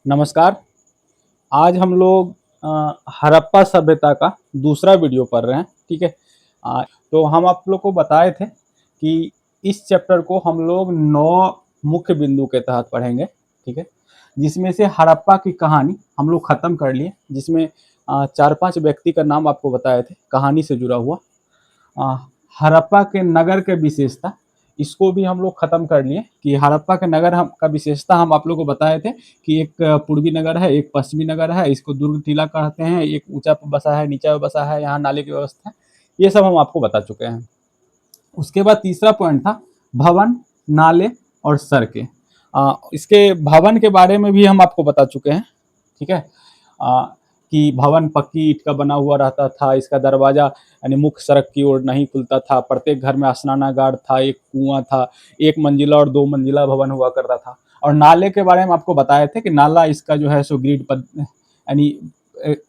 नमस्कार। आज हम लोग हड़प्पा सभ्यता का दूसरा वीडियो पढ़ रहे हैं। ठीक है। तो हम आप लोग को बताए थे कि इस चैप्टर को हम लोग 9 मुख्य बिंदु के तहत पढ़ेंगे। ठीक है। जिसमें से हड़प्पा की कहानी हम लोग ख़त्म कर लिए, जिसमें 4-5 व्यक्ति का नाम आपको बताए थे कहानी से जुड़ा हुआ। अ, हड़प्पा के नगर के विशेषता, इसको भी हम लोग ख़त्म कर लिए कि हड़प्पा के नगर हम का विशेषता हम आप लोग को बताए थे कि एक पूर्वी नगर है, एक पश्चिमी नगर है, इसको दुर्ग टीला कहते हैं, एक ऊंचा पे बसा है, नीचा पे बसा है, यहाँ नाले की व्यवस्था है। ये सब हम आपको बता चुके हैं। उसके बाद तीसरा पॉइंट था भवन, नाले और सड़कें। इसके भवन के बारे में भी हम आपको बता चुके हैं। ठीक है। आ, कि भवन पक्की ईंट का बना हुआ रहता था, इसका दरवाजा यानी मुख्य सड़क की ओर नहीं खुलता था, प्रत्येक घर में स्नानागार था, एक कुआं था, एक मंजिला और 2 मंजिला भवन हुआ करता था। और नाले के बारे में आपको बताए थे कि नाला इसका जो है सो ग्रिड यानी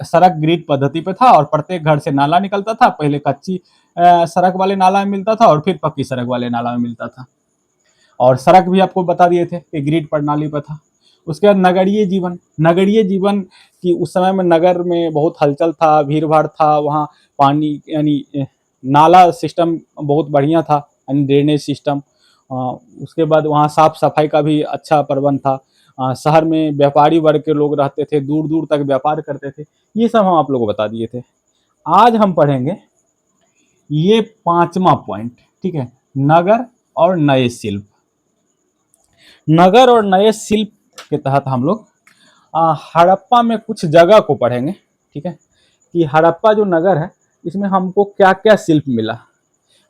सड़क ग्रिड पद्धति पे था, और प्रत्येक घर से नाला निकलता था। पहले कच्ची सड़क वाले नाला में मिलता था और फिर पक्की सड़क वाले नाला में मिलता था। और सड़क भी आपको बता दिए थे कि ग्रिड प्रणाली पर था। उसके बाद नगरीय जीवन, नगरीय जीवन की उस समय में नगर में बहुत हलचल था, भीड़ भाड़ था, वहाँ पानी यानी नाला सिस्टम बहुत बढ़िया था, यानी ड्रेनेज सिस्टम। उसके बाद वहाँ साफ सफाई का भी अच्छा प्रबंध था। शहर में व्यापारी वर्ग के लोग रहते थे, दूर दूर तक व्यापार करते थे। ये सब हम आप लोगों को बता दिए थे। आज हम पढ़ेंगे ये 5वां पॉइंट। ठीक है। नगर और नए शिल्प। नगर और नए शिल्प के तहत हम लोग हड़प्पा में कुछ जगह को पढ़ेंगे। ठीक है। कि हड़प्पा जो नगर है, इसमें हमको क्या क्या शिल्प मिला,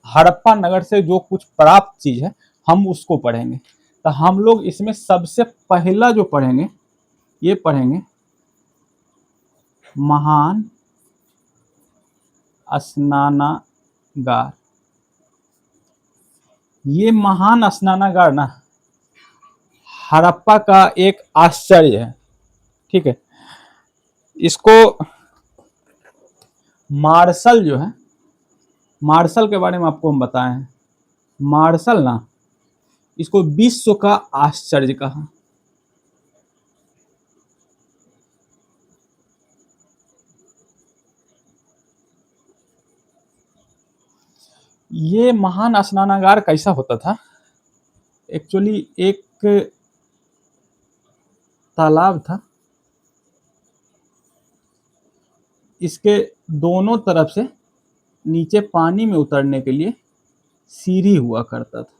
हड़प्पा नगर से जो कुछ प्राप्त चीज है हम उसको पढ़ेंगे। तो हम लोग इसमें सबसे पहला जो पढ़ेंगे, ये पढ़ेंगे महान स्नानागार। ये महान स्नानागार ना हड़प्पा का एक आश्चर्य है। ठीक है। इसको मार्शल जो है, मार्शल के बारे में आपको हम बताए हैं। मार्शल ना इसको विश्व का आश्चर्य कहा। ये महान स्नानागार कैसा होता था, एक्चुअली एक तालाब था, इसके दोनों तरफ से नीचे पानी में उतरने के लिए सीढ़ी हुआ करता था।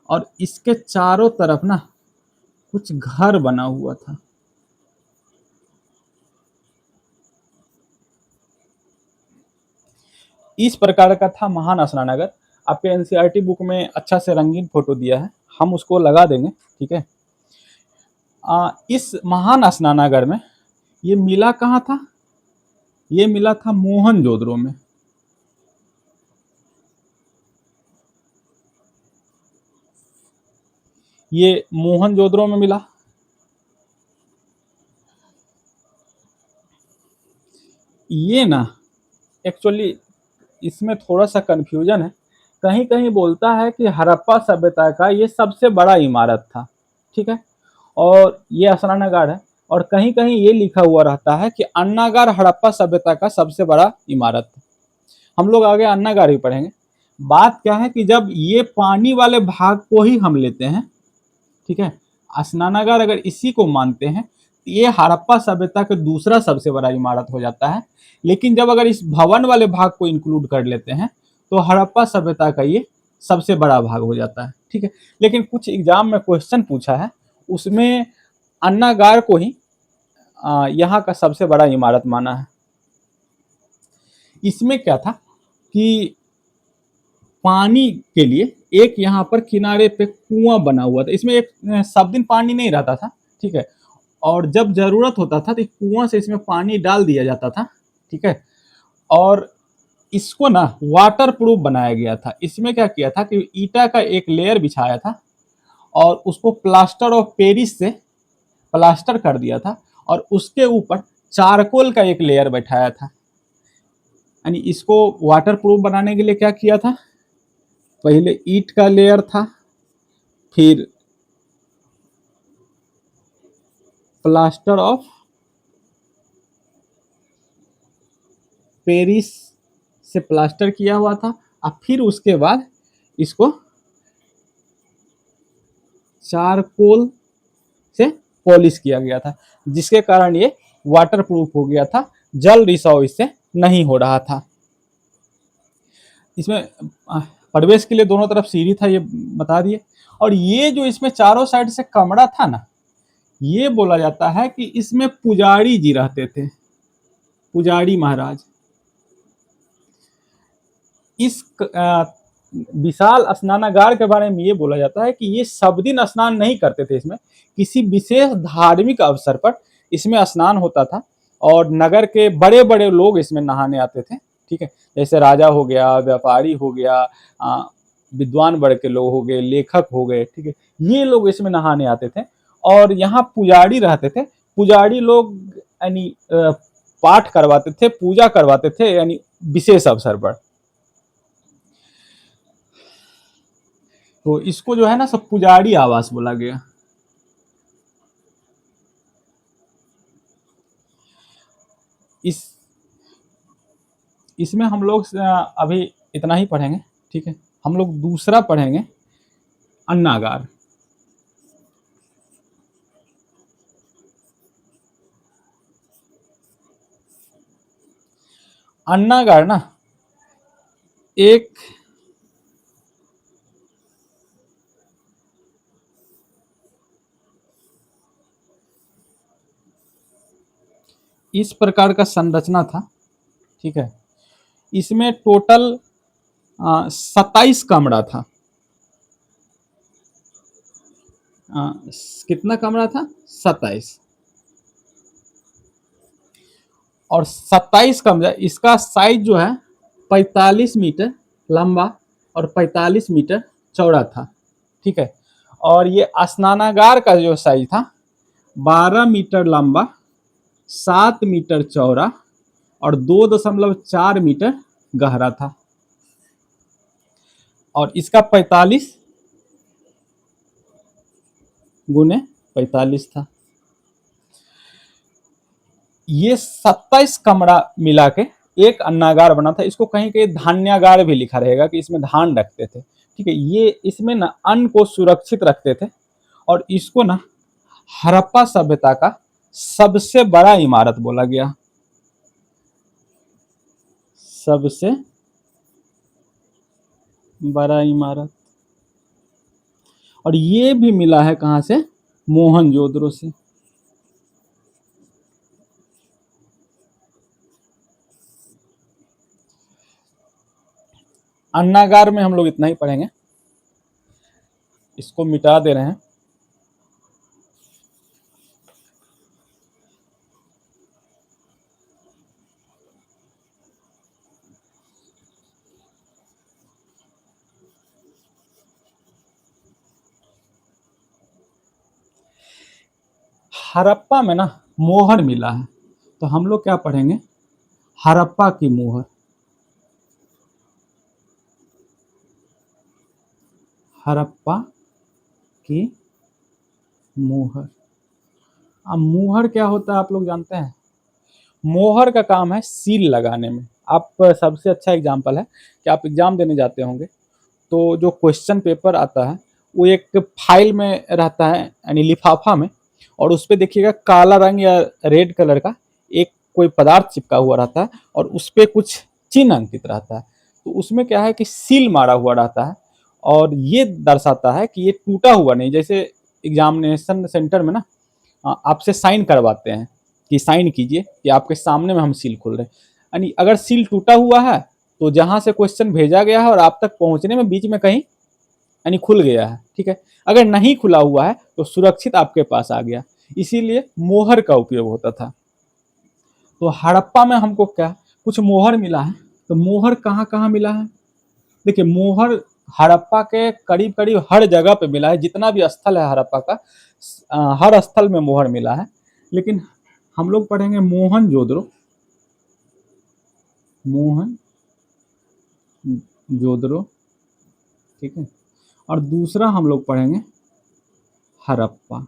और इसके चारों तरफ ना कुछ घर बना हुआ था। इस प्रकार का था महान स्नानागार। आपके एनसीईआरटी बुक में अच्छा से रंगीन फोटो दिया है, हम उसको लगा देंगे। ठीक है। इस महान स्नानागार में ये मिला कहाँ था, ये मिला था मोहनजोदड़ो में। ये मोहनजोदड़ो में मिला। ये ना एक्चुअली इसमें थोड़ा सा कंफ्यूजन है। कहीं कहीं बोलता है कि हड़प्पा सभ्यता का ये सबसे बड़ा इमारत था। ठीक है। और ये स्नानागार है। और कहीं कहीं ये लिखा हुआ रहता है कि अन्नागार हड़प्पा सभ्यता का सबसे बड़ा इमारत था। हम लोग आगे अन्नागार ही पढ़ेंगे। बात क्या है कि जब ये पानी वाले भाग को ही हम लेते हैं, ठीक है, स्नानागार अगर इसी को मानते हैं, तो ये हड़प्पा सभ्यता का दूसरा सबसे बड़ा इमारत हो जाता है। लेकिन जब अगर इस भवन वाले भाग को इंक्लूड कर लेते हैं तो हड़प्पा सभ्यता का ये सबसे बड़ा भाग हो जाता है। ठीक है। लेकिन कुछ एग्जाम में क्वेश्चन पूछा है, उसमें अन्नागार को ही यहाँ का सबसे बड़ा इमारत माना है। इसमें क्या था कि पानी के लिए एक यहाँ पर किनारे पे कुआं बना हुआ था। इसमें एक सब दिन पानी नहीं रहता था। ठीक है। और जब जरूरत होता था तो कुआं से इसमें पानी डाल दिया जाता था। ठीक है। और इसको ना वाटर प्रूफ बनाया गया था। इसमें क्या किया था कि ईटा का एक लेयर बिछाया था और उसको प्लास्टर ऑफ पेरिस से प्लास्टर कर दिया था, और उसके ऊपर चारकोल का एक लेयर बैठाया था। यानी इसको वाटर प्रूफ बनाने के लिए क्या किया था, पहले ईंट का लेयर था, फिर प्लास्टर ऑफ पेरिस से प्लास्टर किया हुआ था, और फिर उसके बाद इसको चारकोल से पॉलिश किया गया था, जिसके कारण ये वाटरप्रूफ हो गया था, जल रिसाव इससे नहीं हो रहा था। इसमें प्रवेश के लिए दोनों तरफ सीढ़ी था, ये बता दिए। और ये जो इसमें चारों साइड से कमरा था ना, ये बोला जाता है कि इसमें पुजारी जी रहते थे, पुजारी महाराज। इस विशाल स्नानागार के बारे में ये बोला जाता है कि ये सब दिन स्नान नहीं करते थे, इसमें किसी विशेष धार्मिक अवसर पर इसमें स्नान होता था, और नगर के बड़े बड़े लोग इसमें नहाने आते थे। ठीक है, जैसे राजा हो गया, व्यापारी हो गया, विद्वान वर्ग के लोग हो गए, लेखक हो गए, ठीक है, ये लोग इसमें नहाने आते थे। और यहाँ पुजारी रहते थे, पुजारी लोग यानी पाठ करवाते थे, पूजा करवाते थे, यानी विशेष अवसर पर। तो इसको जो है ना सब पुजारी आवास बोला गया। इस इसमें हम लोग अभी इतना ही पढ़ेंगे, ठीक है। हम लोग दूसरा पढ़ेंगे, अन्नागार। अन्नागार ना एक इस प्रकार का संरचना था, ठीक है। इसमें टोटल 27 कमरा था। कितना कमरा था? 27। और 27 कमरा, इसका साइज जो है 45 मीटर लंबा और 45 मीटर चौड़ा था, ठीक है। और ये स्नानागार का जो साइज था 12 मीटर लंबा, 7 मीटर चौड़ा और 2.4 मीटर गहरा था। और इसका 45 गुने 45 था। ये 27 कमरा मिला के एक अन्नागार बना था। इसको कहीं कहीं धान्यागार भी लिखा रहेगा कि इसमें धान रखते थे, ठीक है। ये इसमें ना अन्न को सुरक्षित रखते थे। और इसको ना हड़प्पा सभ्यता का सबसे बड़ा इमारत बोला गया, सबसे बड़ा इमारत। और ये भी मिला है कहां से? मोहनजोदड़ो से। अन्नागार में हम लोग इतना ही पढ़ेंगे, इसको मिटा दे रहे हैं। हड़प्पा में ना मोहर मिला है, तो हम लोग क्या पढ़ेंगे? हड़प्पा की मोहर। हड़प्पा की मोहर। अब मोहर क्या होता है आप लोग जानते हैं? मोहर का काम है सील लगाने में। आप सबसे अच्छा एग्जाम्पल है कि आप एग्जाम देने जाते होंगे, तो जो क्वेश्चन पेपर आता है वो एक फाइल में रहता है, यानी लिफाफा में, और उस पर देखिएगा काला रंग या रेड कलर का एक कोई पदार्थ चिपका हुआ रहता है, और उस पर कुछ चिन्ह अंकित रहता है। तो उसमें क्या है कि सील मारा हुआ रहता है, और ये दर्शाता है कि ये टूटा हुआ नहीं। जैसे एग्जामिनेशन सेंटर में ना आपसे साइन करवाते हैं कि साइन कीजिए कि आपके सामने में हम सील खोल रहे हैं, यानी अगर सील टूटा हुआ है तो जहां से क्वेश्चन भेजा गया है और आप तक पहुंचने में बीच में कहीं यानी खुल गया है, ठीक है। अगर नहीं खुला हुआ है तो सुरक्षित आपके पास आ गया, इसीलिए मोहर का उपयोग होता था। तो हड़प्पा में हमको क्या कुछ मोहर मिला है, तो मोहर कहाँ कहाँ मिला है? देखिए, मोहर हड़प्पा के करीब करीब हर जगह पे मिला है, जितना भी स्थल है हड़प्पा का हर स्थल में मोहर मिला है। लेकिन हम लोग पढ़ेंगे मोहनजोदड़ो। मोहनजोदड़ो ठीक है। और दूसरा हम लोग पढ़ेंगे हड़प्पा।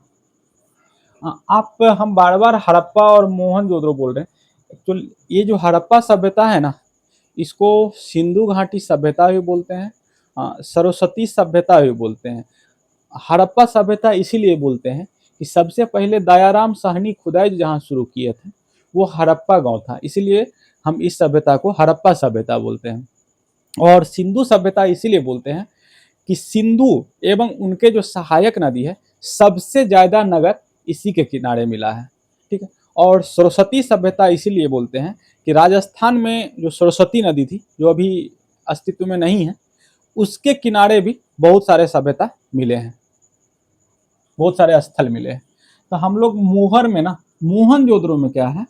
आप हम बार बार हड़प्पा और मोहनजोदड़ो बोल रहे हैं, तो ये जो हड़प्पा सभ्यता है ना, इसको सिंधु घाटी सभ्यता भी बोलते हैं, सरस्वती सभ्यता भी बोलते हैं। हड़प्पा सभ्यता इसीलिए बोलते हैं कि सबसे पहले दयाराम साहनी खुदाई जहाँ शुरू किए थे वो हड़प्पा गांव था, इसीलिए हम इस सभ्यता को हड़प्पा सभ्यता बोलते हैं। और सिंधु सभ्यता इसीलिए बोलते हैं कि सिंधु एवं उनके जो सहायक नदी है, सबसे ज्यादा नगर इसी के किनारे मिला है, ठीक है। और सरस्वती सभ्यता इसीलिए बोलते हैं कि राजस्थान में जो सरस्वती नदी थी, जो अभी अस्तित्व में नहीं है, उसके किनारे भी बहुत सारे सभ्यता मिले हैं, बहुत सारे स्थल मिले हैं। तो हम लोग मोहर में ना, मोहनजोदड़ो में क्या है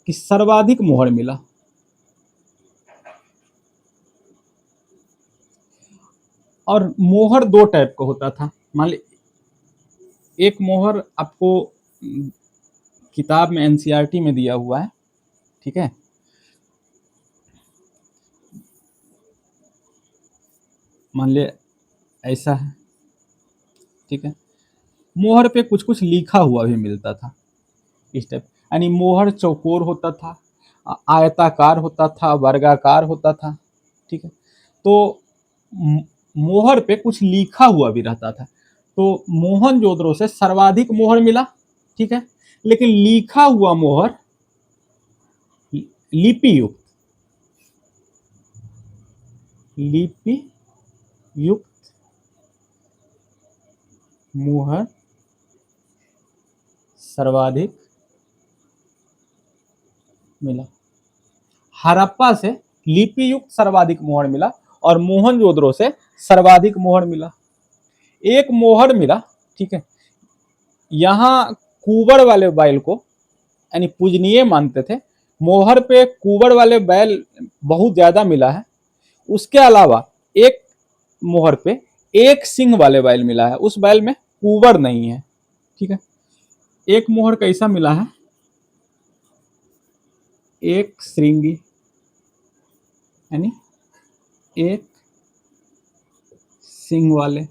कि सर्वाधिक मोहर मिला। और मोहर दो टाइप का होता था। मान ली एक मोहर आपको किताब में एनसीईआरटी में दिया हुआ है, ठीक है। मान ले ऐसा है, ठीक है। मोहर पे कुछ कुछ लिखा हुआ भी मिलता था इस टाइप, यानी मोहर चौकोर होता था, आयताकार होता था, वर्गाकार होता था, ठीक है। तो मोहर पे कुछ लिखा हुआ भी रहता था। तो मोहनजोदड़ो से सर्वाधिक मोहर मिला, ठीक है। लेकिन लिखा हुआ मोहर लिपि युक्त, लिपि युक्त मोहर सर्वाधिक मिला। हड़प्पा से लिपि युक्त सर्वाधिक मोहर मिला और मोहनजोदड़ो से सर्वाधिक मोहर मिला। एक मोहर मिला, ठीक है। यहाँ कुंवर वाले बैल को यानी पूजनीय मानते थे। मोहर पे कुंवर वाले बैल बहुत ज्यादा मिला है। उसके अलावा एक मोहर पे एक सिंह वाले बैल मिला है, उस बैल में कुंवर नहीं है, ठीक है। एक मोहर कैसा मिला है, एक श्रृंगी, यानी एक सिंह वाले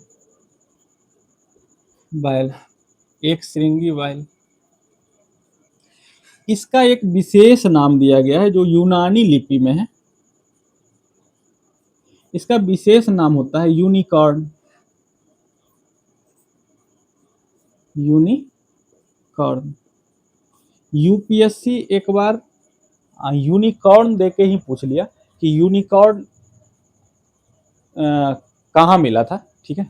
बैल, एक श्रृंगी बैल। इसका एक विशेष नाम दिया गया है जो यूनानी लिपि में है। इसका विशेष नाम होता है यूनिकॉर्न, यूनिकॉर्न। यूपीएससी एक बार यूनिकॉर्न देके ही पूछ लिया कि यूनिकॉर्न कहाँ मिला था, ठीक है।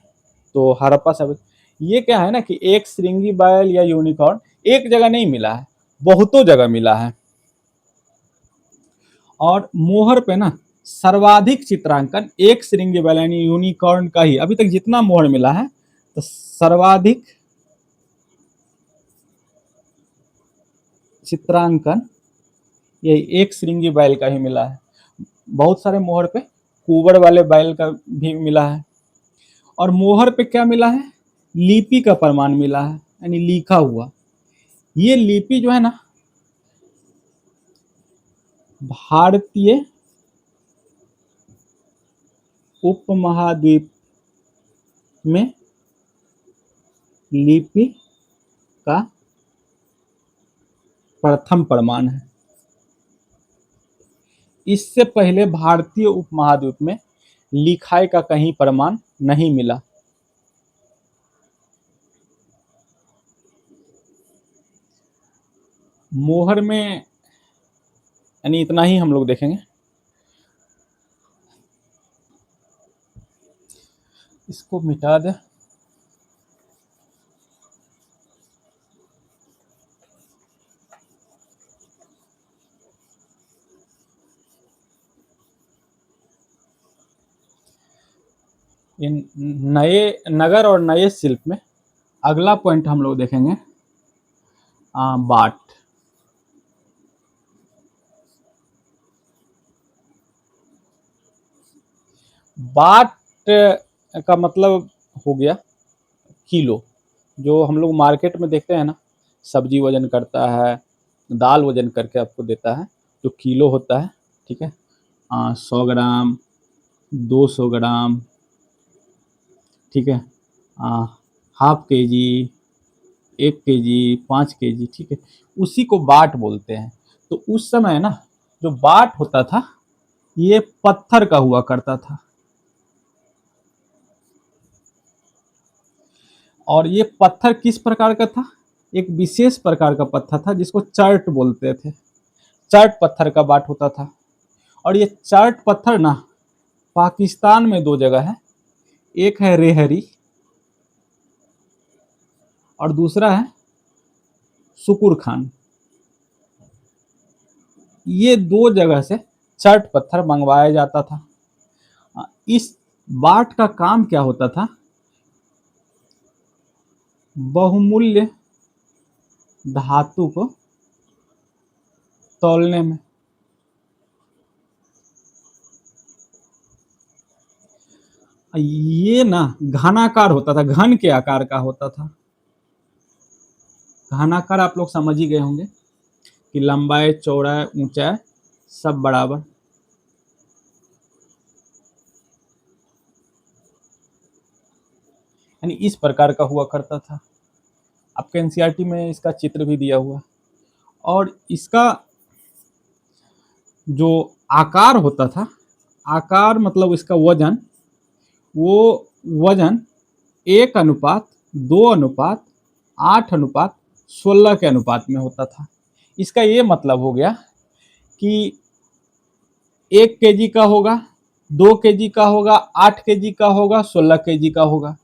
तो हड़प्पा सभ्यता, ये क्या है ना कि एक श्रृंगी बैल या यूनिकॉर्न एक जगह नहीं मिला है, बहुतों जगह मिला है। और मोहर पे ना सर्वाधिक चित्रांकन एक श्रृंगी बैल यानी यूनिकॉर्न का ही, अभी तक जितना मोहर मिला है तो सर्वाधिक चित्रांकन ये एक श्रृंगी बैल का ही मिला है। बहुत सारे मोहर पे कुंवर वाले बैल का भी मिला है। और मोहर पे क्या मिला है, लिपि का प्रमाण मिला है, यानी लिखा हुआ। ये लिपि जो है ना भारतीय उपमहाद्वीप में लिपि का प्रथम प्रमाण है। इससे पहले भारतीय उपमहाद्वीप में लिखाई का कहीं प्रमाण नहीं मिला। मोहर में यानी इतना ही हम लोग देखेंगे। इसको मिटा दे। इन नए नगर और नए शिल्प में अगला पॉइंट हम लोग देखेंगे बाट। बाट का मतलब हो गया किलो। जो हम लोग मार्केट में देखते हैं ना, सब्जी वजन करता है, दाल वजन करके आपको देता है, जो किलो होता है, ठीक है। 100 ग्राम, 200 ग्राम, ठीक है, 1/2 kg, 1 kg, 5 kg, ठीक है, उसी को बाट बोलते हैं। तो उस समय ना जो बाट होता था ये पत्थर का हुआ करता था, और ये पत्थर किस प्रकार का था? एक विशेष प्रकार का पत्थर था जिसको चर्ट बोलते थे। चर्ट पत्थर का बाट होता था। और ये चर्ट पत्थर ना पाकिस्तान में 2 जगह है, एक है रेहरी और दूसरा है सुकुर खान। ये 2 जगह से चर्ट पत्थर मंगवाया जाता था। इस बाट का काम क्या होता था? बहुमूल्य धातु को तौलने में। ये ना घनाकार होता था, घन के आकार का होता था। घनाकार आप लोग समझ ही गए होंगे कि लंबाई, चौड़ाई, ऊंचाई सब बराबर। यानी इस प्रकार का हुआ करता था। आपके एनसीईआरटी में इसका चित्र भी दिया हुआ। और इसका जो आकार होता था, आकार मतलब इसका वजन, वो वजन 1:2:8:16 के अनुपात में होता था। इसका ये मतलब हो गया कि 1 kg का होगा, 2 kg का होगा, 8 kg का होगा, 16 kg का होगा,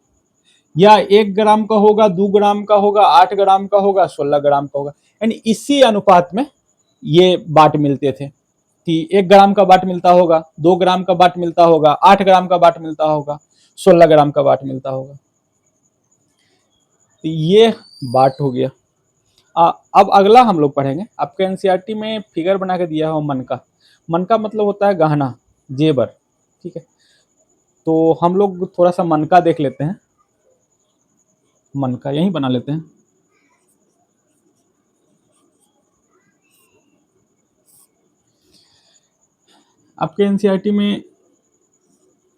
या 1 ग्राम का होगा, 2 ग्राम का होगा, 8 ग्राम का होगा, 16 ग्राम का होगा। यानी इसी अनुपात में ये बाट मिलते थे कि 1 ग्राम का बाट मिलता होगा, 2 ग्राम का बाट मिलता होगा, 8 ग्राम का बाट मिलता होगा, 16 ग्राम का बाट मिलता होगा। तो ये बाट हो गया। अब अगला हम लोग पढ़ेंगे। आपके एनसीईआरटी में फिगर बना के दिया है मन का। मन का मतलब होता है गहना, जेबर, ठीक है। तो हम लोग थोड़ा सा मन का देख लेते हैं। मन का यहीं बना लेते हैं। आपके एनसीईआरटी में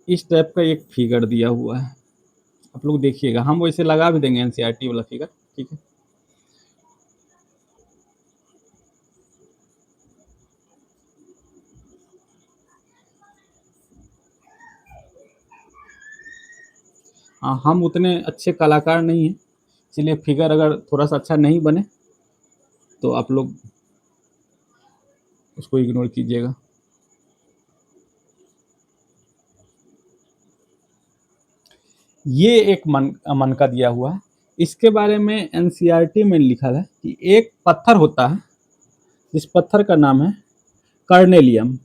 इस टाइप का एक फिगर दिया हुआ है, आप लोग देखिएगा। हम वैसे लगा भी देंगे एनसीईआरटी वाला फिगर, ठीक है। हाँ, हम उतने अच्छे कलाकार नहीं हैं, इसलिए फिगर अगर थोड़ा सा अच्छा नहीं बने तो आप लोग उसको इग्नोर कीजिएगा। ये एक मन का दिया हुआ है। इसके बारे में एनसीईआरटी में लिखा है कि एक पत्थर होता है, इस पत्थर का नाम है कार्नेलियम,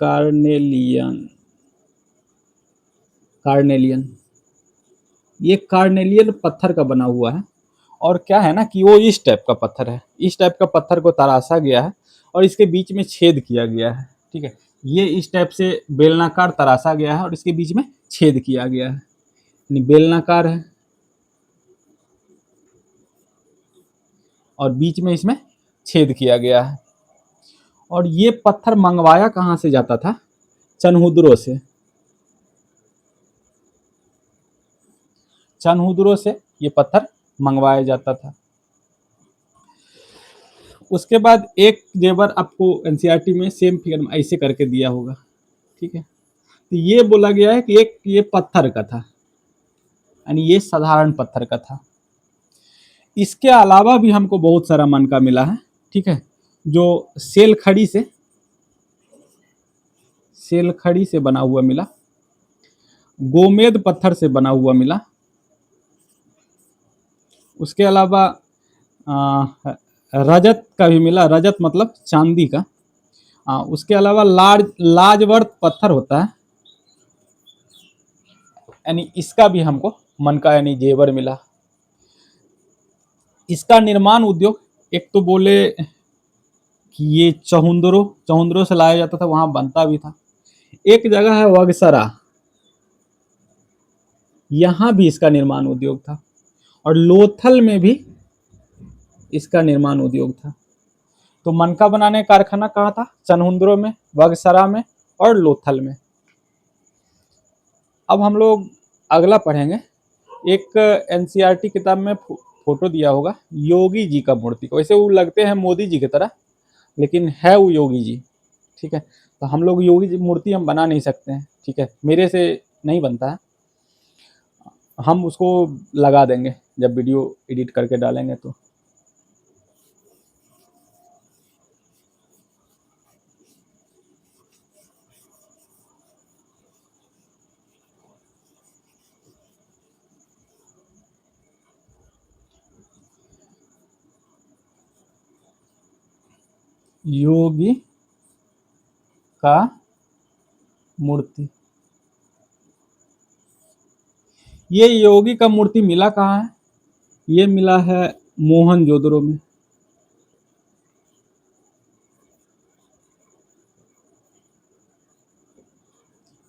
कार्नेलियन, कार्नेलियन। ये कार्नेलियन पत्थर का बना हुआ है। और क्या है ना कि वो इस टाइप का पत्थर है, इस टाइप का पत्थर को तराशा गया है और इसके बीच में छेद किया गया है, ठीक है। ये इस टाइप से बेलनाकार तराशा गया है और इसके बीच में छेद किया गया है, यानी बेलनाकार है और बीच में इसमें छेद किया गया है। और ये पत्थर मंगवाया कहाँ से जाता था? चनहुद्रों से। चनहुद्रों से ये पत्थर मंगवाया जाता था। उसके बाद एक जेवर आपको एनसीईआरटी में सेम फिगर में ऐसे करके दिया होगा, ठीक है। तो ये बोला गया है कि एक ये पत्थर का था, यानी ये साधारण पत्थर का था। इसके अलावा भी हमको बहुत सारा मन का मिला है, ठीक है, जो सेल खड़ी से बना हुआ मिला, गोमेद पत्थर से बना हुआ मिला। उसके अलावा रजत का भी मिला, रजत मतलब चांदी का। उसके अलावा लाजवर्त पत्थर होता है, यानी इसका भी हमको मन का यानी जेवर मिला। इसका निर्माण उद्योग, एक तो बोले कि ये चहुंदरों से लाया जाता था, वहां बनता भी था। एक जगह है वगसरा, यहां भी इसका निर्माण उद्योग था। और लोथल में भी इसका निर्माण उद्योग था। तो मनका बनाने का कारखाना कहाँ था? चनहुंद्रो में, बगसरा में और लोथल में। अब हम लोग अगला पढ़ेंगे, एक एनसीईआरटी किताब में फोटो दिया होगा योगी जी का मूर्ति को। वैसे वो लगते हैं मोदी जी की तरह, लेकिन है वो योगी जी। ठीक है, तो हम लोग योगी जी मूर्ति हम बना नहीं सकते हैं। ठीक है, मेरे से नहीं बनता है, हम उसको लगा देंगे जब वीडियो एडिट करके डालेंगे तो। योगी का मूर्ति, ये योगी का मूर्ति मिला कहाँ है? ये मिला है मोहनजोदड़ो में।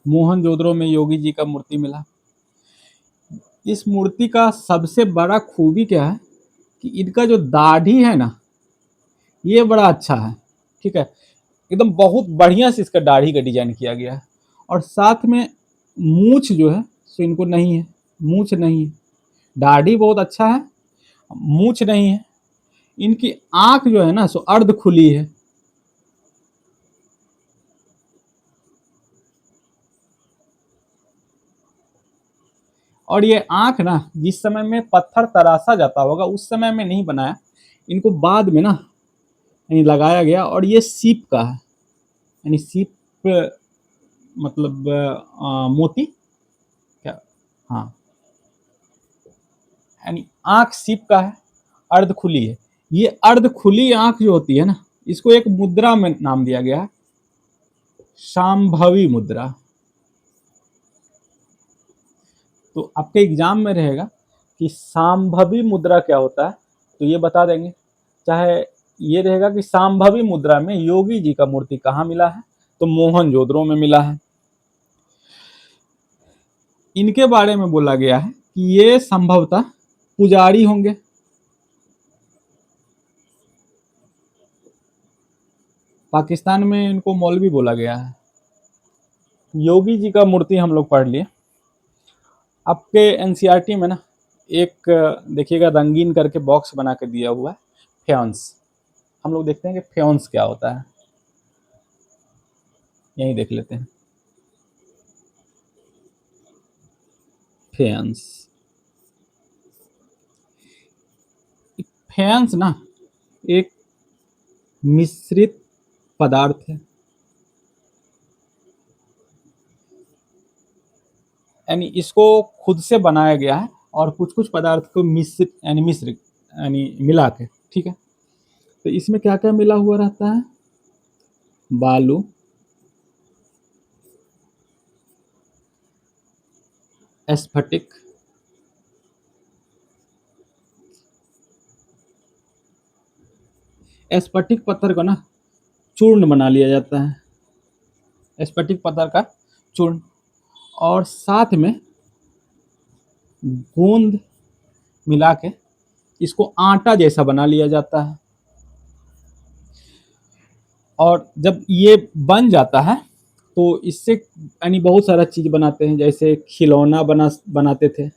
मोहनजोदड़ो में योगी जी का मूर्ति मिला। इस मूर्ति का सबसे बड़ा खूबी क्या है कि इनका जो दाढ़ी है ना, ये बड़ा अच्छा है। ठीक है, एकदम बहुत बढ़िया से इसका दाढ़ी का डिजाइन किया गया है। और साथ में मूछ जो है सो इनको नहीं है, मूछ नहीं है। दाढ़ी बहुत अच्छा है, मूछ नहीं है। इनकी आंख जो है ना सो अर्ध खुली है। और ये आंख ना जिस समय में पत्थर तराशा जाता होगा उस समय में नहीं बनाया, इनको बाद में ना यानी लगाया गया। और ये सीप का है, यानी सीप मतलब मोती क्या, हाँ, यानी आंख सीप का है, अर्ध खुली है। ये अर्ध खुली आंख जो होती है ना, इसको एक मुद्रा में नाम दिया गया है, शांभवी मुद्रा। तो आपके एग्जाम में रहेगा कि शांभवी मुद्रा क्या होता है, तो ये बता देंगे। चाहे ये रहेगा कि शांभवी मुद्रा में योगी जी का मूर्ति कहाँ मिला है, तो मोहनजोदड़ो में मिला है। इनके बारे में बोला गया है कि ये संभवतः पुजारी होंगे। पाकिस्तान में इनको मौलवी बोला गया है। योगी जी का मूर्ति हम लोग पढ़ लिए। आपके एनसीईआरटी में ना एक देखिएगा रंगीन करके बॉक्स बना के दिया हुआ है, फ्योन्स। हम लोग देखते हैं कि फ्योन्स क्या होता है, यही देख लेते हैं। फ्योन्स, फ्योन्स ना एक मिश्रित पदार्थ है, यानी इसको खुद से बनाया गया है और कुछ कुछ पदार्थ को मिश्रित यानी मिश्रित यानी मिला के। ठीक है, तो इसमें क्या क्या मिला हुआ रहता है? बालू, स्फटिक, स्फटिक पत्थर को ना चूर्ण बना लिया जाता है, स्फटिक पत्थर का चूर्ण। और साथ में गोंद मिला के इसको आटा जैसा बना लिया जाता है। और जब ये बन जाता है तो इससे यानी बहुत सारा चीज बनाते हैं, जैसे खिलौना बनाते थे,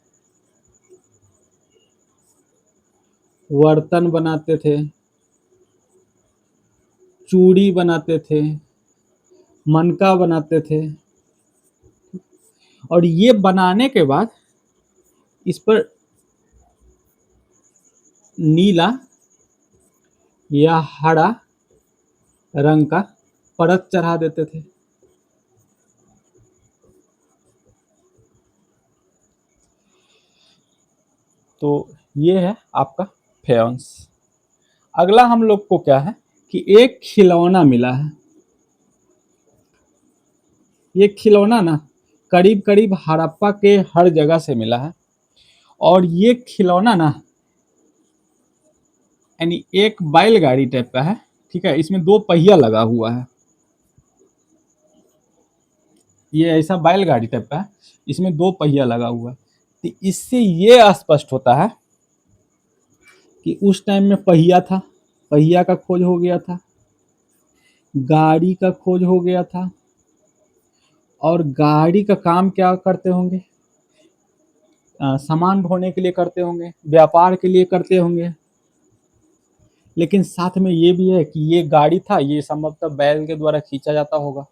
बर्तन बनाते थे, चूड़ी बनाते थे, मनका बनाते थे। और ये बनाने के बाद इस पर नीला या हरा रंग का परत चढ़ा देते थे। तो ये है आपका फेयंस। अगला हम लोग को क्या है कि एक खिलौना मिला है। ये खिलौना ना करीब करीब हड़प्पा के हर जगह से मिला है। और ये खिलौना ना यानी एक बैलगाड़ी टाइप का है। ठीक है, इसमें दो पहिया लगा हुआ है, ये ऐसा बैलगाड़ी टाइप का है, इसमें दो पहिया लगा हुआ है। तो इससे ये स्पष्ट होता है कि उस टाइम में पहिया था, पहिया का खोज हो गया था, गाड़ी का खोज हो गया था। और गाड़ी का काम क्या करते होंगे? सामान ढोने के लिए करते होंगे, व्यापार के लिए करते होंगे, लेकिन साथ में ये भी है कि ये गाड़ी था, ये संभवतः बैल के द्वारा खींचा जाता होगा।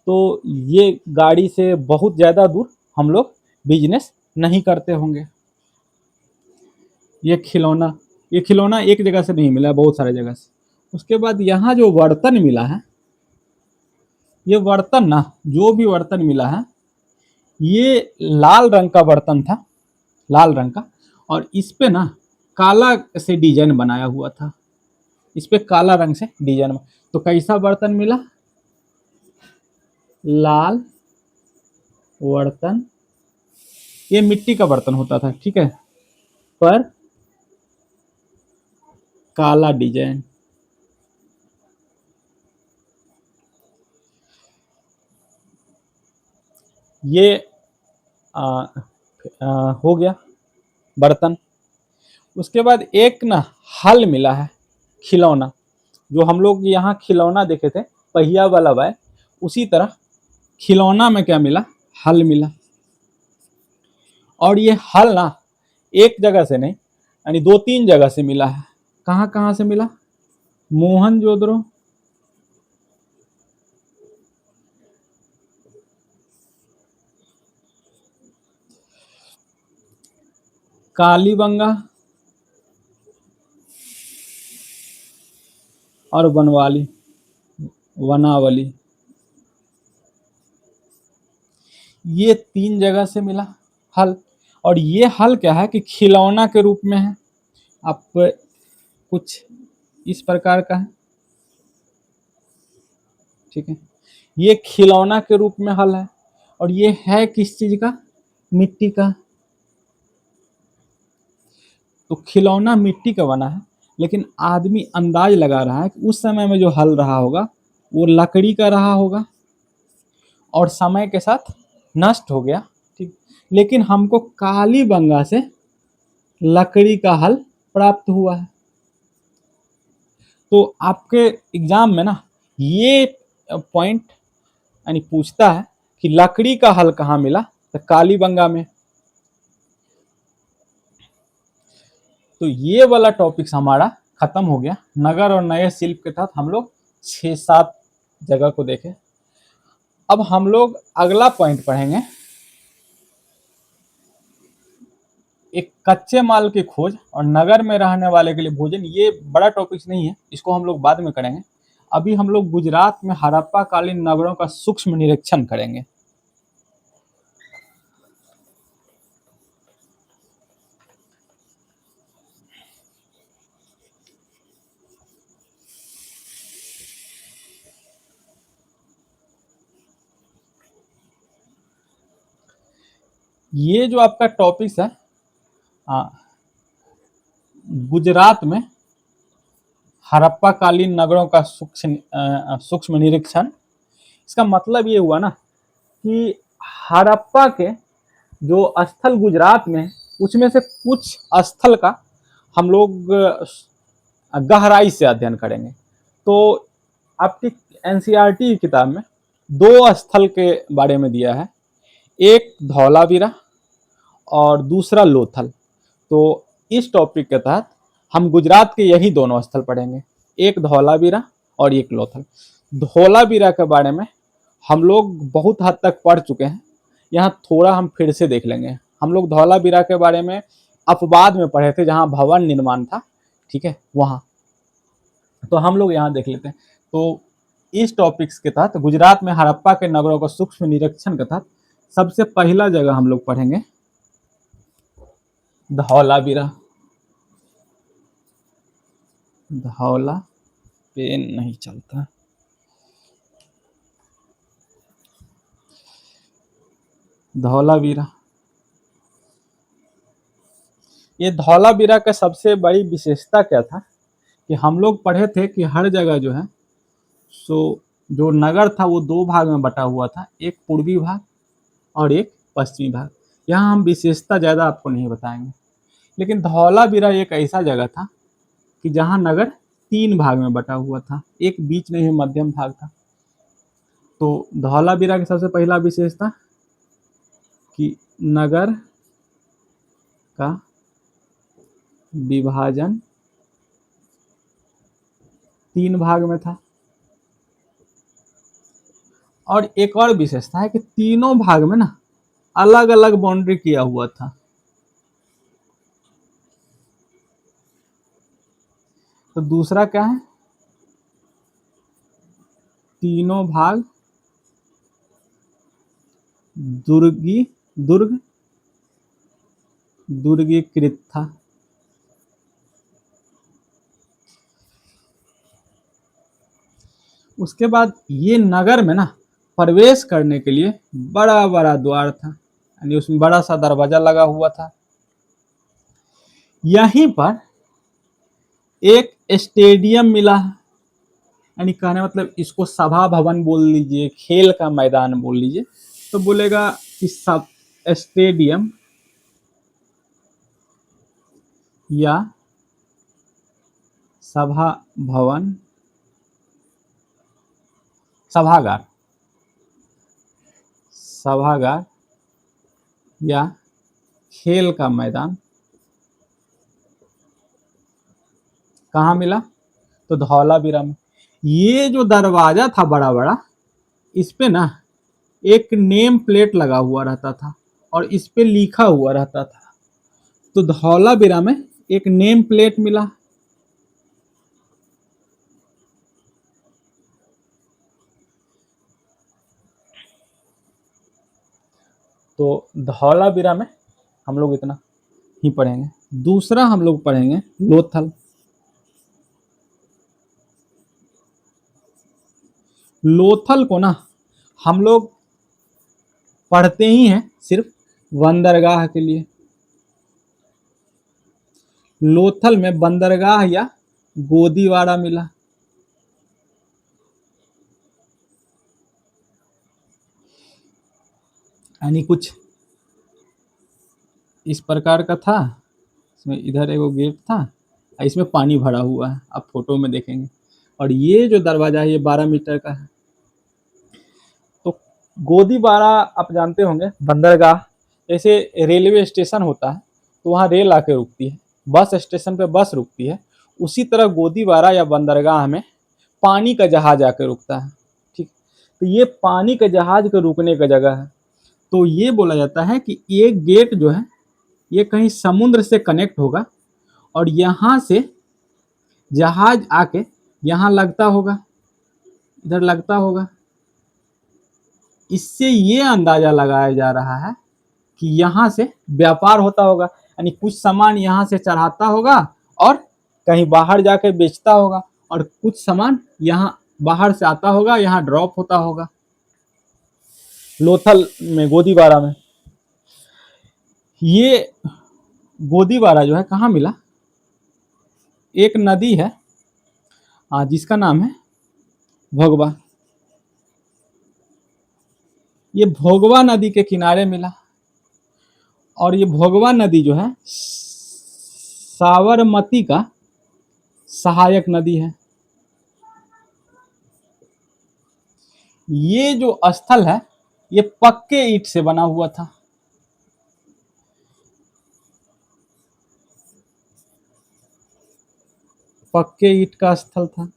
तो ये गाड़ी से बहुत ज़्यादा दूर हम लोग बिजनेस नहीं करते होंगे। ये खिलौना एक जगह से नहीं मिला, बहुत सारे जगह से। उसके बाद यहाँ जो बर्तन मिला है, ये बर्तन ना, जो भी बर्तन मिला है, ये लाल रंग का बर्तन था, लाल रंग का, और इस पे ना काला से डिजाइन बनाया हुआ था, इस पे काला रंग से डिजाइन। तो कैसा बर्तन मिला? लाल बर्तन, ये मिट्टी का बर्तन होता था, ठीक है, पर काला डिजाइन। ये आ, हो गया बर्तन। उसके बाद एक ना हल मिला है, खिलौना, जो हम लोग यहाँ खिलौना देखे थे पहिया वाला बैल, उसी तरह खिलौना में क्या मिला? हल मिला। और ये हल ना एक जगह से नहीं, यानी 2-3 जगह से मिला है। कहाँ कहाँ से मिला? मोहनजोदड़ो, कालीबंगा और वनावली, ये 3 जगह से मिला हल। और ये हल क्या है कि खिलौना के रूप में है, आप कुछ इस प्रकार का है, ठीक है, ये खिलौना के रूप में हल है। और ये है किस चीज का? मिट्टी का। तो खिलौना मिट्टी का बना है, लेकिन आदमी अंदाज लगा रहा है कि उस समय में जो हल रहा होगा वो लकड़ी का रहा होगा, और समय के साथ नष्ट हो गया, ठीक। लेकिन हमको कालीबंगा से लकड़ी का हल प्राप्त हुआ है। तो आपके एग्जाम में ना ये पॉइंट यानी पूछता है कि लकड़ी का हल कहाँ मिला? तो कालीबंगा में। तो ये वाला टॉपिक्स हमारा खत्म हो गया। नगर और नए शिल्प के तहत हम लोग 6-7 जगह को देखे। अब हम लोग अगला पॉइंट पढ़ेंगे, एक कच्चे माल की खोज और नगर में रहने वाले के लिए भोजन। ये बड़ा टॉपिक्स नहीं है, इसको हम लोग बाद में करेंगे। अभी हम लोग गुजरात में हड़प्पा कालीन नगरों का सूक्ष्म निरीक्षण करेंगे। ये जो आपका टॉपिक्स है, गुजरात में हड़प्पा कालीन नगरों का सूक्ष्म निरीक्षण, इसका मतलब ये हुआ ना कि हड़प्पा के जो स्थल गुजरात में, उसमें से कुछ स्थल का हम लोग गहराई से अध्ययन करेंगे। तो आपकी एनसीईआरटी की किताब में 2 स्थल के बारे में दिया है, एक धौलावीरा और दूसरा लोथल। तो इस टॉपिक के तहत हम गुजरात के यही दोनों स्थल पढ़ेंगे, एक धौलावीरा और एक लोथल। धौलावीरा के बारे में हम लोग बहुत हद तक पढ़ चुके हैं, यहाँ थोड़ा हम फिर से देख लेंगे। हम लोग धौलावीरा के बारे में अपवाद में पढ़े थे, जहाँ भवन निर्माण था, ठीक है, वहाँ। तो हम लोग यहाँ देख लेते हैं। तो इस टॉपिक्स के तहत गुजरात में हड़प्पा के नगरों का सूक्ष्म निरीक्षण के तहत सबसे पहला जगह हम लोग पढ़ेंगे धौलावीरा। धौला पेन नहीं चलता, धौलावीरा। ये धौलावीरा का सबसे बड़ी विशेषता क्या था कि हम लोग पढ़े थे कि हर जगह जो है सो जो नगर था वो 2 भाग में बटा हुआ था, एक पूर्वी भाग और एक पश्चिमी भाग। यहाँ हम विशेषता ज़्यादा आपको नहीं बताएंगे, लेकिन धौलावीरा एक ऐसा जगह था कि जहाँ नगर 3 भाग में बटा हुआ था, एक बीच में ही मध्यम भाग था। तो धौलावीरा की सबसे पहला विशेषता कि नगर का विभाजन 3 भाग में था। और एक और विशेषता है कि तीनों भाग में ना अलग अलग बाउंड्री किया हुआ था। तो दूसरा क्या है, तीनों भाग दुर्ग दुर्गीकृत था। उसके बाद ये नगर में ना प्रवेश करने के लिए बड़ा बड़ा द्वार था, यानी उसमें बड़ा सा दरवाजा लगा हुआ था। यहीं पर एक स्टेडियम मिला है, यानी कहने मतलब इसको सभा भवन बोल लीजिए, खेल का मैदान बोल लीजिए, तो बोलेगा कि सब स्टेडियम या सभा भवन, सभागार या खेल का मैदान कहाँ मिला, तो धौलावीरा में। ये जो दरवाजा था बड़ा बड़ा, इस पे ना एक नेम प्लेट लगा हुआ रहता था और इस पे लिखा हुआ रहता था। तो धौलावीरा में एक नेम प्लेट मिला। तो धौलावीरा में हम लोग इतना ही पढ़ेंगे। दूसरा हम लोग पढ़ेंगे लोथल। लोथल को ना हम लोग पढ़ते ही हैं सिर्फ बंदरगाह के लिए। लोथल में बंदरगाह या गोदीवाड़ा मिला। यानी कुछ इस प्रकार का था। इसमें इधर एगो गेट था, इसमें पानी भरा हुआ है, आप फोटो में देखेंगे। और ये जो दरवाजा है ये 12 मीटर का है। तो गोदीवाड़ा आप जानते होंगे, बंदरगाह, जैसे रेलवे स्टेशन होता है तो वहाँ रेल आके रुकती है, बस स्टेशन पे बस रुकती है, उसी तरह गोदीवाड़ा या बंदरगाह में पानी का जहाज आके रुकता है। ठीक, तो ये पानी के जहाज के रुकने का जगह है। तो ये बोला जाता है कि एक गेट जो है ये कहीं समुद्र से कनेक्ट होगा और यहाँ से जहाज आके यहाँ लगता होगा, इधर लगता होगा। इससे ये अंदाजा लगाया जा रहा है कि यहाँ से व्यापार होता होगा, यानी कुछ सामान यहाँ से चढ़ाता होगा और कहीं बाहर जाके बेचता होगा, और कुछ सामान यहाँ बाहर से आता होगा, यहाँ ड्रॉप होता होगा। लोथल में, गोदीवाड़ा में। ये गोदीवाड़ा जो है कहाँ मिला, एक नदी है जिसका नाम है भोगवा। ये भोगवा नदी के किनारे मिला। और ये भोगवा नदी जो है साबरमती का सहायक नदी है। ये जो स्थल है ये पक्के ईंट से बना हुआ था। पक्के ईंट का स्थल था।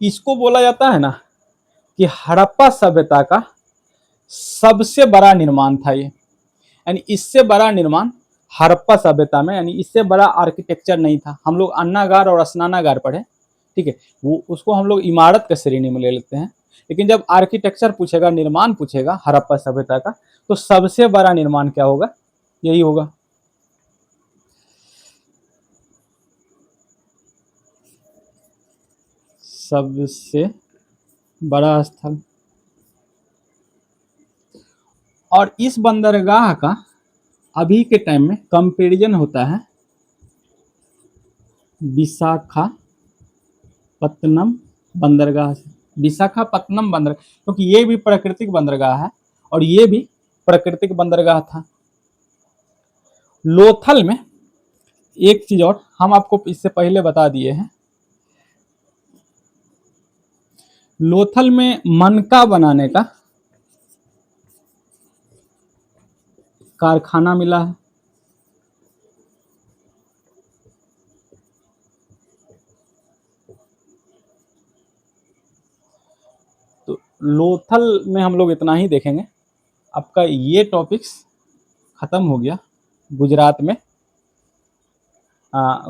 इसको बोला जाता है ना कि हड़प्पा सभ्यता का सबसे बड़ा निर्माण था ये, यानी इससे बड़ा निर्माण हड़प्पा सभ्यता में, यानी इससे बड़ा आर्किटेक्चर नहीं था। हम लोग अन्नागार और स्नानागार पढ़े, ठीक है, वो उसको हम लोग इमारत के श्रेणी में ले लेते हैं। लेकिन जब आर्किटेक्चर पूछेगा, निर्माण पूछेगा हड़प्पा सभ्यता का, तो सबसे बड़ा निर्माण क्या होगा, यही होगा। सबसे बड़ा स्थल। और इस बंदरगाह का अभी के टाइम में कंपैरिजन होता है विशाखापत्तनम बंदरगाह से। विशाखापत्तनम बंदरगाह, क्योंकि ये भी प्राकृतिक बंदरगाह है और ये भी प्राकृतिक बंदरगाह था। लोथल में एक चीज और हम आपको इससे पहले बता दिए हैं, लोथल में मनका बनाने का कारखाना मिला है। तो लोथल में हम लोग इतना ही देखेंगे। आपका ये टॉपिक्स खत्म हो गया गुजरात में।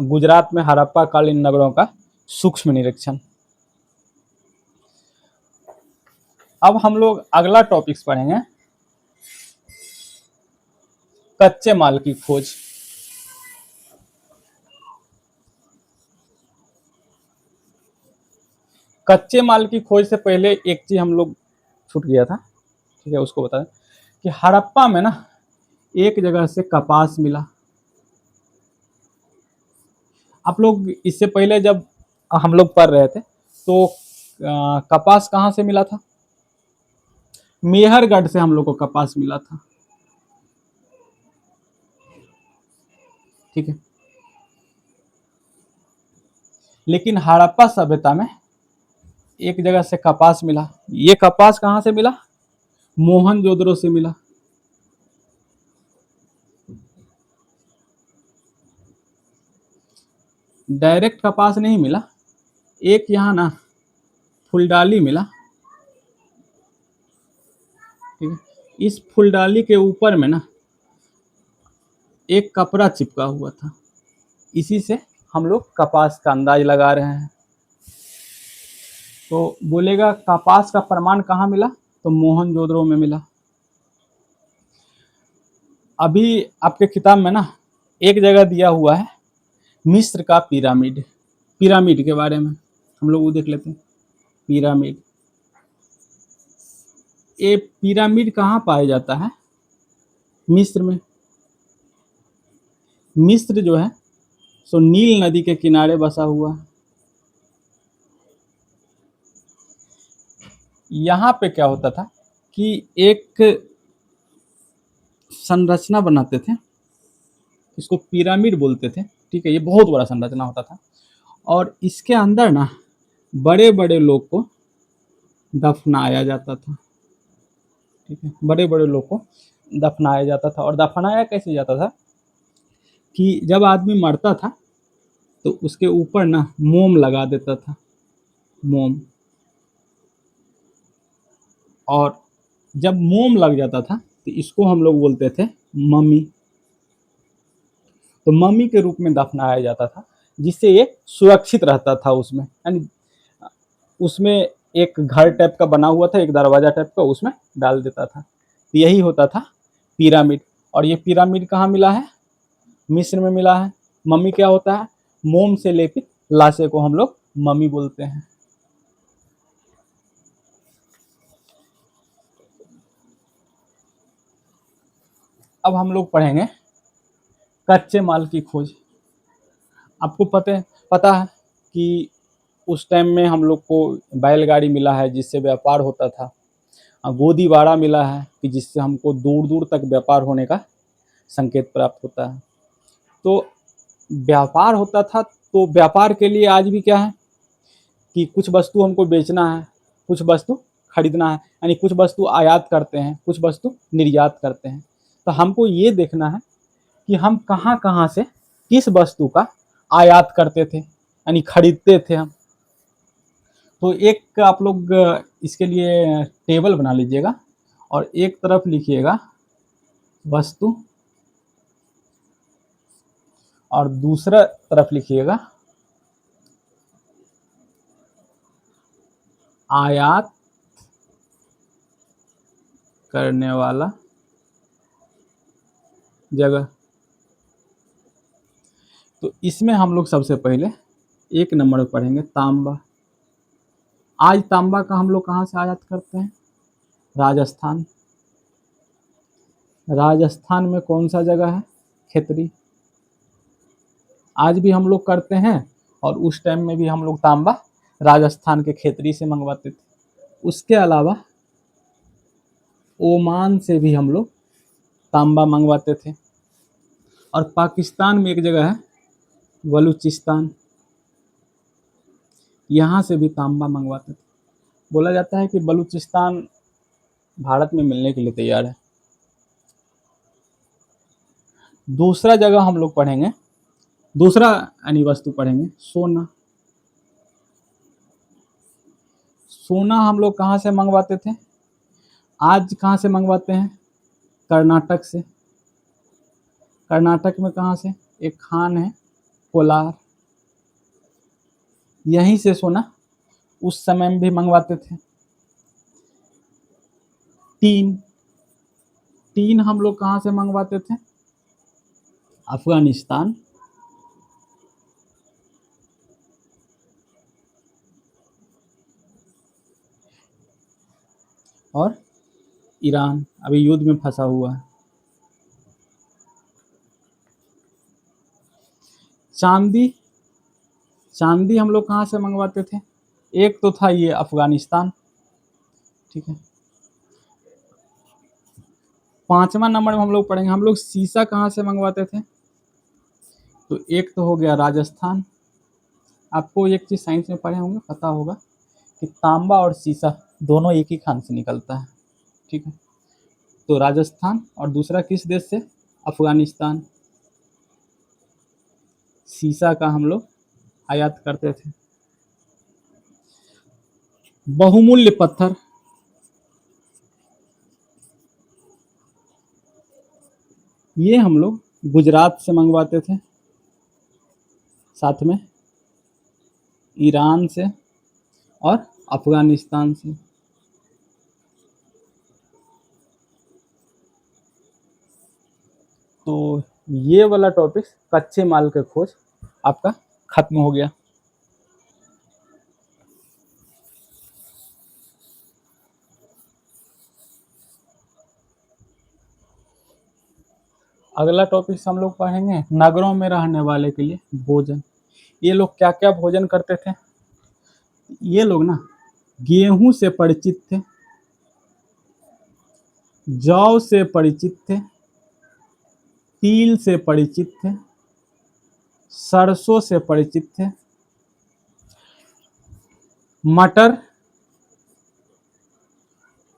गुजरात में हड़प्पा कालीन नगरों का सूक्ष्म निरीक्षण। अब हम लोग अगला टॉपिक्स पढ़ेंगे, कच्चे माल की खोज। कच्चे माल की खोज से पहले एक चीज हम लोग छूट गया था, ठीक है, उसको बता दें कि हड़प्पा में ना एक जगह से कपास मिला। आप लोग इससे पहले जब हम लोग पढ़ रहे थे तो कपास कहाँ से मिला था? मेहरगढ़ से हम लोग को कपास मिला था, ठीक है। लेकिन हड़प्पा सभ्यता में एक जगह से कपास मिला। ये कपास कहाँ से मिला? मोहनजोदड़ो से मिला। डायरेक्ट कपास नहीं मिला, एक यहाँ ना फुलडाली मिला, ठीक है। इस फुलडाली के ऊपर में ना एक कपड़ा चिपका हुआ था, इसी से हम लोग कपास का अंदाज लगा रहे हैं। तो बोलेगा कपास का प्रमाण कहाँ मिला? तो मोहनजोदड़ो में मिला। अभी आपके किताब में ना एक जगह दिया हुआ है मिस्र का पिरामिड। पिरामिड के बारे में हम लोग वो देख लेते हैं। पिरामिड, ये पिरामिड कहाँ पाया जाता है? मिस्र में। मिस्र जो है सो नील नदी के किनारे बसा हुआ है। यहाँ पे क्या होता था कि एक संरचना बनाते थे, इसको पिरामिड बोलते थे, ठीक है। ये बहुत बड़ा संरचना होता था और इसके अंदर ना बड़े बड़े लोग को दफनाया जाता था, ठीक है। बड़े बड़े लोग को दफनाया जाता था। और दफनाया कैसे जाता था कि जब आदमी मरता था तो उसके ऊपर ना मोम लगा देता था, मोम। और जब मोम लग जाता था तो इसको हम लोग बोलते थे मम्मी। तो मम्मी के रूप में दफनाया जाता था, जिससे ये सुरक्षित रहता था। उसमें यानी उसमें एक घर टाइप का बना हुआ था, एक दरवाजा टाइप का, उसमें डाल देता था। तो यही होता था पिरामिड। और ये पिरामिड कहाँ मिला है? मिस्र में मिला है। मम्मी क्या होता है? मोम से लेपित लाशें को हम लोग मम्मी बोलते हैं। अब हम लोग पढ़ेंगे कच्चे माल की खोज। आपको पता है कि उस टाइम में हम लोग को बैलगाड़ी मिला है जिससे व्यापार होता था। गोदीबाड़ा मिला है कि जिससे हमको दूर दूर तक व्यापार होने का संकेत प्राप्त होता है। तो व्यापार होता था, तो व्यापार के लिए आज भी क्या है कि कुछ वस्तु हमको बेचना है, कुछ वस्तु खरीदना है, यानी कुछ वस्तु आयात करते हैं, कुछ वस्तु निर्यात करते हैं। तो हमको ये देखना है कि हम कहाँ कहाँ से किस वस्तु का आयात करते थे, यानी खरीदते थे हम। तो एक आप लोग इसके लिए टेबल बना लीजिएगा और एक तरफ लिखिएगा वस्तु और दूसरा तरफ लिखिएगा आयात करने वाला जगह। तो इसमें हम लोग सबसे पहले एक नंबर पर पढ़ेंगे तांबा। आज तांबा का हम लोग कहाँ से आयात करते हैं? राजस्थान। राजस्थान में कौन सा जगह है? खेतरी। आज भी हम लोग करते हैं और उस टाइम में भी हम लोग तांबा राजस्थान के खेतरी से मंगवाते थे। उसके अलावा ओमान से भी हम लोग तांबा मंगवाते थे। और पाकिस्तान में एक जगह है बलूचिस्तान, यहाँ से भी तांबा मंगवाते थे। बोला जाता है कि बलूचिस्तान भारत में मिलने के लिए तैयार है। दूसरा जगह हम लोग पढ़ेंगे, दूसरा यानी वस्तु पढ़ेंगे सोना। सोना हम लोग कहाँ से मंगवाते थे, आज कहाँ से मंगवाते हैं, कर्नाटक से। कर्नाटक में कहाँ से, एक खान है कोलार, यहीं से सोना उस समय में भी मंगवाते थे। टीन, टीन हम लोग कहाँ से मंगवाते थे, अफगानिस्तान। और ईरान अभी युद्ध में फंसा हुआ है। चांदी, चांदी हम लोग कहाँ से मंगवाते थे, एक तो था ये अफगानिस्तान, ठीक है। 5वां नंबर में हम लोग पढ़ेंगे, हम लोग शीशा कहाँ से मंगवाते थे, तो एक तो हो गया राजस्थान। आपको एक चीज़ साइंस में पढ़े होंगे, पता होगा कि तांबा और शीशा दोनों एक ही खान से निकलता है, ठीक है। तो राजस्थान, और दूसरा किस देश से, अफगानिस्तान। शीशा का हम लोग आयात करते थे। बहुमूल्य पत्थर, ये हम लोग गुजरात से मंगवाते थे, साथ में ईरान से और अफगानिस्तान से। तो ये वाला टॉपिक कच्चे माल के खोज आपका खत्म हो गया। अगला टॉपिक हम लोग पढ़ेंगे नगरों में रहने वाले के लिए भोजन। ये लोग क्या क्या भोजन करते थे, ये लोग ना गेहूं से परिचित थे, जौ से परिचित थे, तिल से परिचित थे, सरसों से परिचित थे, मटर,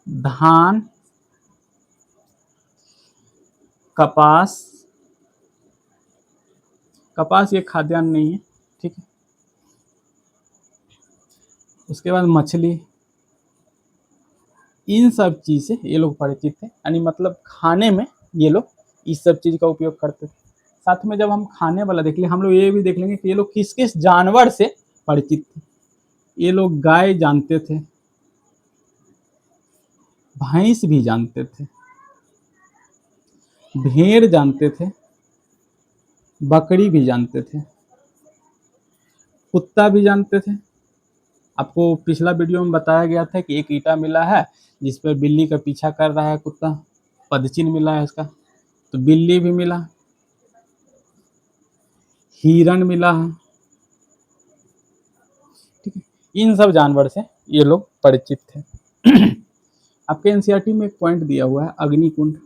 धान, कपास, कपास ये खाद्यान्न नहीं है, ठीक है। उसके बाद मछली, इन सब चीज़ से ये लोग परिचित थे, यानी मतलब खाने में ये लोग इस सब चीज़ का उपयोग करते थे। साथ में जब हम खाने वाला देख लें, हम लोग ये भी देख लेंगे कि ये लोग किस किस जानवर से परिचित थे। ये लोग गाय जानते थे, भैंस भी जानते थे, भेड़ जानते थे, बकरी भी जानते थे, कुत्ता भी जानते थे। आपको पिछला वीडियो में बताया गया था कि एक ईंटा मिला है जिस पर बिल्ली का पीछा कर रहा है कुत्ता, पदचिन्ह मिला है इसका, तो बिल्ली भी मिला, हिरण मिला है, ठीक है। इन सब जानवर से ये लोग परिचित थे। आपके एनसीईआरटी में एक पॉइंट दिया हुआ है अग्निकुंड।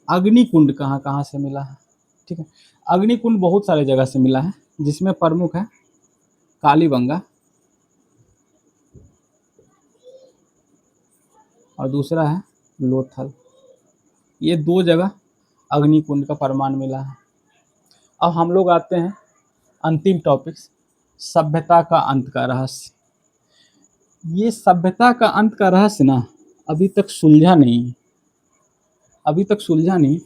अग्निकुंड कहाँ कहाँ से मिला है, ठीक है। अग्निकुंड बहुत सारे जगह से मिला है, जिसमें प्रमुख है कालीबंगा और दूसरा है लोथल। ये 2 जगह अग्निकुंड का प्रमाण मिला है। अब हम लोग आते हैं अंतिम टॉपिक, सभ्यता का अंत का रहस्य। ये सभ्यता का अंत का रहस्य ना अभी तक सुलझा नहीं, अभी तक सुलझा नहीं।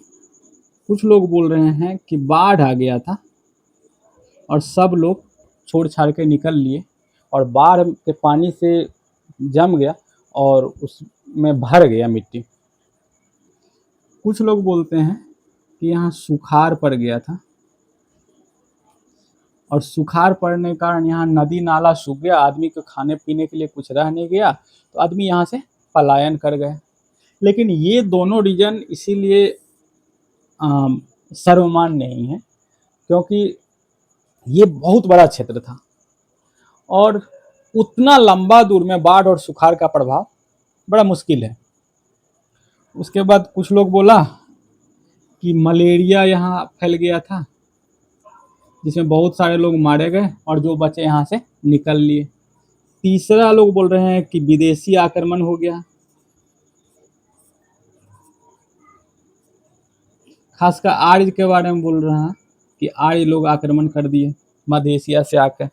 कुछ लोग बोल रहे हैं कि बाढ़ आ गया था और सब लोग छोड़ छाड़ के निकल लिए और बाढ़ के पानी से जम गया और उसमें भर गया मिट्टी। कुछ लोग बोलते हैं कि यहाँ सुखाड़ पड़ गया था और सुखाड़ पड़ने के कारण यहाँ नदी नाला सूख गया, आदमी को खाने पीने के लिए कुछ रह नहीं गया, तो आदमी यहाँ से पलायन कर गए। लेकिन ये दोनों रीजन इसीलिए सर्वमान्य नहीं है क्योंकि ये बहुत बड़ा क्षेत्र था और उतना लंबा दूर में बाढ़ और सुखाड़ का प्रभाव बड़ा मुश्किल है। उसके बाद कुछ लोग बोला कि मलेरिया यहाँ फैल गया था जिसमें बहुत सारे लोग मारे गए और जो बचे यहाँ से निकल लिए। तीसरा लोग बोल रहे हैं कि विदेशी आक्रमण हो गया खासकर आर्य के बारे में बोल रहे हैं कि आर्य लोग आक्रमण कर दिए मध्य एशिया से आकर।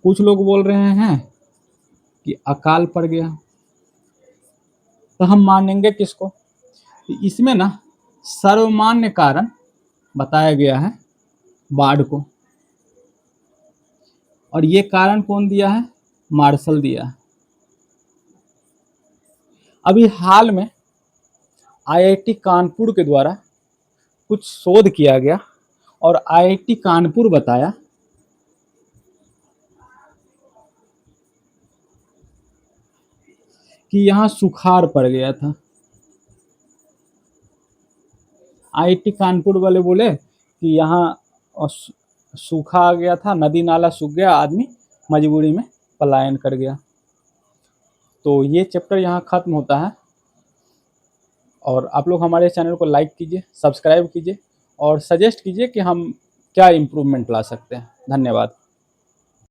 कुछ लोग बोल रहे हैं कि अकाल पड़ गया। तो हम मानेंगे किसको? इसमें ना सर्वमान्य कारण बताया गया है बाढ़ को, और ये कारण कौन दिया है? मार्शल दिया है। अभी हाल में आईआईटी कानपुर के द्वारा कुछ शोध किया गया और आईआईटी कानपुर बताया कि यहाँ सुखाड़ पड़ गया था। आईआईटी कानपुर वाले बोले कि यहाँ सूखा आ गया था, नदी नाला सूख गया, आदमी मजबूरी में पलायन कर गया। तो ये चैप्टर यहाँ खत्म होता है। और आप लोग हमारे चैनल को लाइक कीजिए, सब्सक्राइब कीजिए और सजेस्ट कीजिए कि हम क्या इम्प्रूवमेंट ला सकते हैं। धन्यवाद।